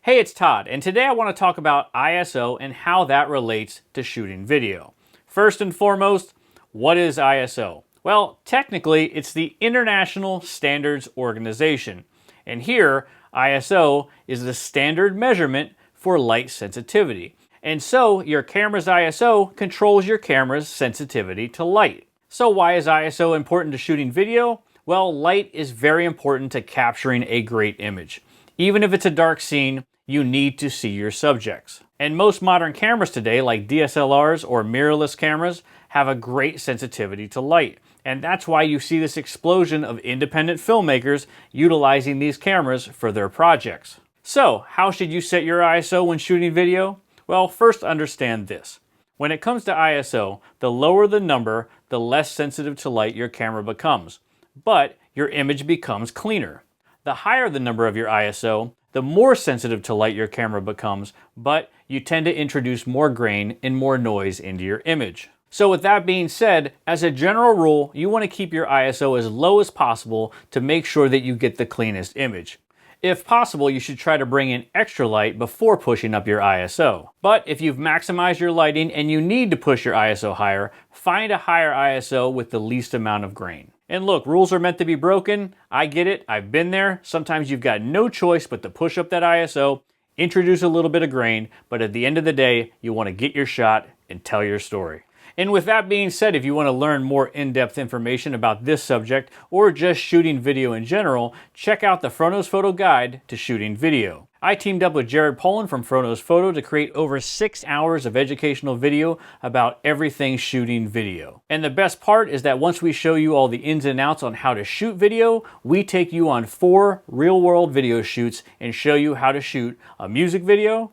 Hey, it's Todd, and today I want to talk about ISO and how that relates to shooting video. First and foremost, what is ISO? Well, technically, it's the International Standards Organization, and here, ISO is the standard measurement for light sensitivity. And so, your camera's ISO controls your camera's sensitivity to light. So why is ISO important to shooting video? Well, light is very important to capturing a great image. Even if it's a dark scene, you need to see your subjects. And most modern cameras today, like DSLRs or mirrorless cameras, have a great sensitivity to light. And that's why you see this explosion of independent filmmakers utilizing these cameras for their projects. So, how should you set your ISO when shooting video? Well, first understand this. When it comes to ISO, the lower the number, the less sensitive to light your camera becomes. But your image becomes cleaner. The higher the number of your ISO, the more sensitive to light your camera becomes, but you tend to introduce more grain and more noise into your image. So with that being said, as a general rule, you want to keep your ISO as low as possible to make sure that you get the cleanest image. If possible, you should try to bring in extra light before pushing up your ISO. But if you've maximized your lighting and you need to push your ISO higher, find a higher ISO with the least amount of grain. And look, rules are meant to be broken. I get it. I've been there. Sometimes you've got no choice but to push up that ISO, introduce a little bit of grain, but at the end of the day, you want to get your shot and tell your story. And with that being said, if you want to learn more in-depth information about this subject or just shooting video in general, check out the Fronos Photo Guide to Shooting Video. I teamed up with Jared Poland from Fronos Photo to create over 6 hours of educational video about everything shooting video. And the best part is that once we show you all the ins and outs on how to shoot video, we take you on 4 real-world video shoots and show you how to shoot a music video,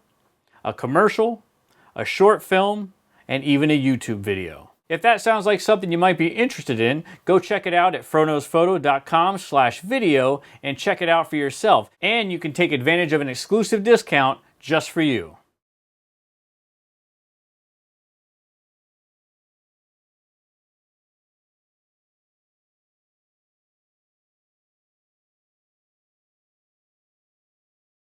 a commercial, a short film, and even a YouTube video. If that sounds like something you might be interested in, go check it out at fronosphoto.com/video and check it out for yourself. And you can take advantage of an exclusive discount just for you.